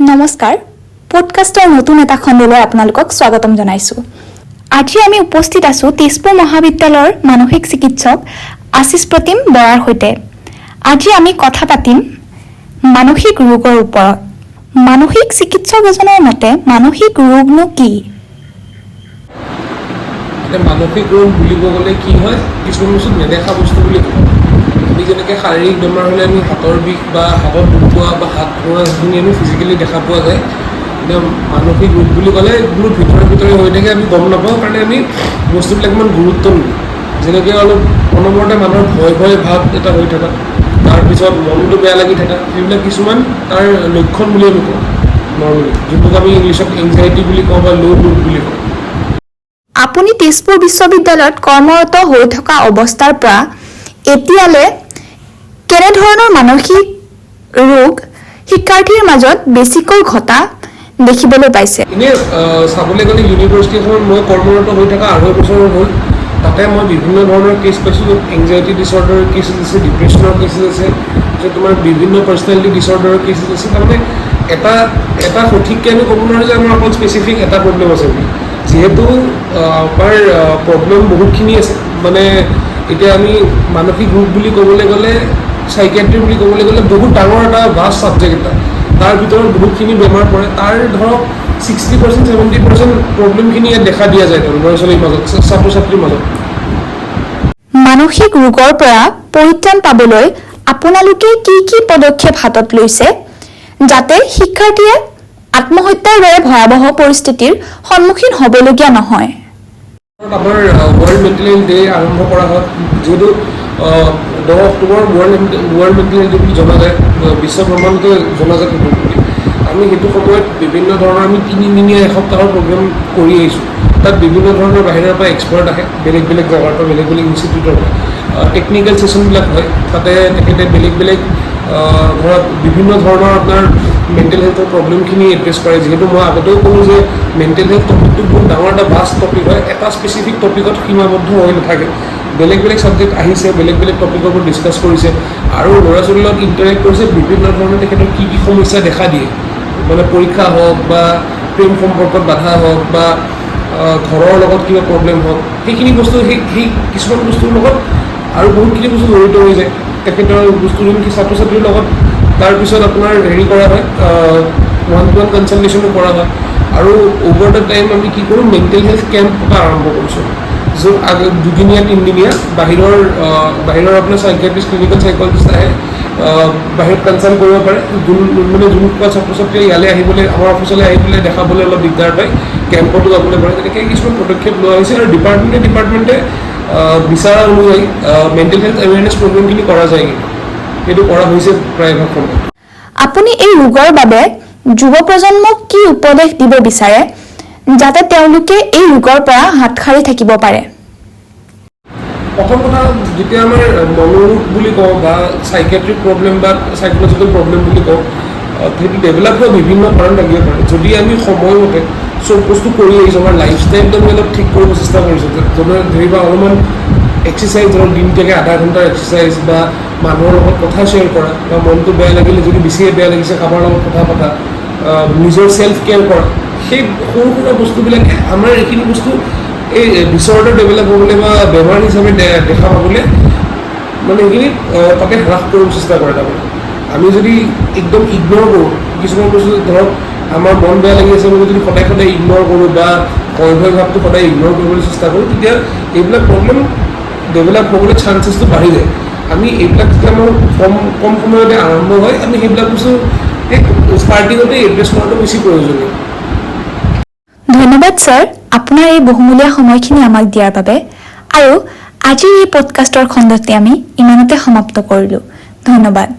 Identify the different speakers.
Speaker 1: নমস্কাৰ পডকাষ্টৰ নতুন এটা খণ্ডলৈ আপোনালোকক স্বাগতম জনাইছো। আজি আমি উপস্থিত আছো তেজপুৰ মহাবিদ্যালয়ৰ মানসিক চিকিৎসক আশিস প্ৰতিম বৰাৰ সৈতে। আজি আমি কথা পাতিম মানসিক ৰোগৰ ওপৰত। মানসিক চিকিৎসক এজনৰ মতে মানসিক ৰোগনো কি?
Speaker 2: মানসিক ৰোগ বুলিব গ'লে কি হয়, কিছুমান বস্তু নেদেখা বস্তু বুলি কয়। আমি যেনেকৈ শাৰীৰিক বেমাৰ হ'লে আমি হাতৰ বিষ বা হাতত দুখ পোৱা বা হাত পোৱা সেইখিনি আমি ফিজিকেলি দেখা পোৱা যায়। এতিয়া মানসিক ৰোগ বুলি ক'লে বহুত ভিতৰে হৈ থাকে, আমি গম নাপাওঁ কাৰণে আমি বস্তুবিলাক ইমান গুৰুত্ব নিদিওঁ। যেনেকৈ অলপ অনবৰতে মানুহৰ ভয় ভাৱ এটা হৈ থকা, তাৰপিছত মনটো বেয়া লাগি থকা, সেইবিলাক কিছুমান তাৰ লক্ষণ বুলি আমি কওঁ নৰ্মেলি, যোনটোক আমি ইংলিছত এংজাইটি বুলি কওঁ বা ল' মুড বুলি কওঁ।
Speaker 1: আপুনি তেজপুৰ বিশ্ববিদ্যালয়ত কৰ্মৰত হৈ থকা অৱস্থাৰ পৰা এতিয়ালৈ কেনেধৰণৰ মানসিক ৰোগ শিক্ষাৰ্থীৰ মাজত বেছিকৈ ঘটা দেখিবলৈ পাইছে?
Speaker 2: এনেই চাবলৈ গ'লে ইউনিভাৰ্চিটিখনত মই কৰ্মৰত হৈ থকা 2.5 বছৰ হ'ল। তাতে মই বিভিন্ন ধৰণৰ কেছ পাইছোঁ। এংজাইটি ডিছঅৰ্ডাৰৰ কেছেছ আছে, ডিপ্ৰেশ্যনৰ কেছেছ আছে, তাৰপিছত তোমাৰ বিভিন্ন পাৰ্চনেলিটি ডিছঅৰ্ডাৰৰ কেছেছ আছে। তাৰমানে এটা সঠিককৈ আমি ক'ব নোৱাৰোঁ যে আমাৰ অকল স্পেচিফিক এটা প্ৰব্লেম আছে বুলি, যিহেতু আমাৰ প্ৰব্লেম বহুতখিনি আছে। মানে এতিয়া আমি মানসিক ৰোগ বুলি ক'বলৈ গ'লে, চাইকিয়াট্ৰি বুলি ক'বলৈ গ'লে বহুত ডাঙৰ এটা ভাষ্ট ছাবজেক্ট এটা। তাৰ ভিতৰত বহুতখিনি বেমাৰ পৰে। তাৰ ধৰক 60% 70% প্ৰব্লেমখিনি ইয়াত দেখা দিয়া যায় ল'ৰা ছোৱালীৰ মাজত, ছাত্ৰ ছাত্ৰীৰ মাজত।
Speaker 1: মানসিক ৰোগৰ পৰা পৰিত্ৰাণ পাবলৈ আপোনালোকে কি পদক্ষেপ হাতত লৈছে যাতে শিক্ষাৰ্থীয়ে আত্মহত্যাৰ দৰে ভয়াৱহ পৰিস্থিতিৰ সন্মুখীন হ'বলগীয়া নহয়?
Speaker 2: আমাৰ ৱৰ্ল্ড মেণ্টেল হেল্থ ডে আৰম্ভ কৰা হয়, যিহেতু 10 October world mental health day বুলি জনা যায়, বিশ্ব ব্ৰহ্মাণ্ডতে জনাজাত হ'ব বুলি। আমি সেইটো সময়ত বিভিন্ন ধৰণৰ আমি 3 দিনীয়া এসপ্তাহৰ প্ৰগ্ৰেম কৰি আহিছোঁ। তাত বিভিন্ন ধৰণৰ বাহিৰৰ পৰা এক্সপাৰ্ট আহে, বেলেগ জেগাৰ পৰা, বেলেগ ইনষ্টিটিউটৰ পৰা। টেকনিকেল ছেশ্যনবিলাক হয়, তাতে তেখেতে বেলেগ ধৰক বিভিন্ন ধৰণৰ আপোনাৰ মেণ্টেল হেল্থৰ প্ৰব্লেমখিনি এড্ৰেছ কৰে। যিহেতু মই আগতেও ক'লোঁ যে মেণ্টেল হেল্থ টপিকটো বহুত ডাঙৰ এটা ভাষ্ট টপিক হয়, এটা স্পেচিফিক টপিকত সীমাবদ্ধ হৈ নাথাকে। বেলেগ ছাবজেক্ট আহিছে, বেলেগ টপিকৰ ওপৰত ডিছকাছ কৰিছে আৰু ল'ৰা ছোৱালীৰ লগত ইণ্টাৰেক্ট কৰিছে। বিভিন্ন ধৰণৰ তেখেতৰ কি সমস্যা দেখা দিয়ে, মানে পৰীক্ষা হওক বা প্ৰেম সম্পৰ্কত বাধা হওক বা ঘৰৰ লগত কিবা প্ৰব্লেম হওক, সেইখিনি বস্তু সেই কিছুমান বস্তুৰ লগত আৰু বহুতখিনি বস্তু জড়িত হৈ যায় তেখেতৰ বস্তুখিনি ছাত্ৰ ছাত্ৰীৰ লগত। তাৰপিছত আপোনাৰ হেৰি কৰা হয়, 1-to-1 কনচালটেশ্যনো কৰা হয়। আৰু অভাৰ দ্য টাইম আমি কি কৰোঁ, মেণ্টেল হেল্থ কেম্প এটা আৰম্ভ কৰিছোঁ, য'ত 2দিনীয়া 3দিনীয়া বাহিৰৰ আপোনাৰ চাইকিয়াট্ৰিষ্ট, ক্লিনিকেল চাইকলজিষ্ট আহে, বাহিৰত কনচাল্ট কৰিব পাৰে। যোনসকল ছাত্ৰ ছাত্ৰীয়ে ইয়ালৈ আহিবলৈ, আমাৰ অফিচলৈ আহিবলৈ দেখাবলৈ অলপ দিগদাৰ পায়, কেম্পতো যাবলৈ পাৰে। তেনেকৈ কিছুমান পদক্ষেপ লোৱা হৈছে আৰু ডিপাৰ্টমেণ্টে বিচৰা অনুযায়ী মেণ্টেল হেল্থ এৱেৰনেছ প্ৰগ্ৰেমখিনি কৰা যায়, কিন্তু সেইটো কৰা হৈছে প্ৰায়ভাগ সময়।
Speaker 1: আপুনি এই ৰোগৰ বাবে যুৱ প্ৰজন্মক কি উপদেশ দিব বিচাৰে যাতে তেওঁলোকে এই ৰোগৰ পৰা হাত সাৰি থাকিব পাৰে?
Speaker 2: প্ৰথম কথা, যেতিয়া আমাৰ মনোৰোগ বুলি কওঁ বা চাইকিয়াট্ৰিক প্ৰব্লেম বা চাইক'লজিকেল প্ৰব্লেম বুলি কওঁ, সেইটো ডেভেলপ হোৱা বিভিন্ন কাৰণ থাকিব পাৰে। যদি আমি সময়মতে চব বস্তু কৰি আহিছোঁ, আমাৰ লাইফষ্টাইলটো আমি অলপ ঠিক কৰিব চেষ্টা কৰিছোঁ, ধৰিবা অলপমান এক্সাৰচাইজ, ধৰক দিনটোকে আধা ঘণ্টাৰ এক্সাৰচাইজ বা মানুহৰ লগত কথা শ্বেয়াৰ কৰা, বা মনটো বেয়া লাগিলে যদি বেছিয়ে বেয়া লাগিছে কাৰোবাৰ লগত কথা পতা, নিজৰ ছেল্ফ কেয়াৰ কৰা, সেই সৰু সুৰা বস্তুবিলাকে আমাৰ এইখিনি বস্তু এই ডিছঅৰ্ডাৰ ডেভেলপ হ'বলৈ বা বেমাৰ হিচাপে দেখা পাবলৈ মানে সেইখিনি তাতে হ্ৰাস কৰিব চেষ্টা কৰে। তাৰমানে আমি যদি একদম ইগন'ৰ কৰোঁ কিছুমান বস্তু, ধৰক আমাৰ মন বেয়া লাগি আছে বুলি যদি সদায় ইগন'ৰ কৰোঁ বা ভয় ভাৱটো সদায় ইগন'ৰ কৰিবলৈ চেষ্টা কৰোঁ, তেতিয়া এইবিলাক প্ৰব্লেম ডেভেলপ হ'বলৈ চান্সেছটো বাঢ়ি যায়। আমি এইবিলাক যেতিয়া আমাৰ কম সময়তে আৰম্ভ হয়, আমি সেইবিলাক বস্তু ষ্টাৰ্টিঙতে এড্ৰেছ কৰাটো বেছি প্ৰয়োজনীয়।
Speaker 1: ধন্যবাদ ছাৰ, আপোনাৰ এই বহুমূলীয়া সময়খিনি আমাক দিয়াৰ বাবে। আৰু আজিৰ এই পডকাষ্টৰ খণ্ডতে আমি ইমানতে সমাপ্ত কৰিলোঁ। ধন্যবাদ।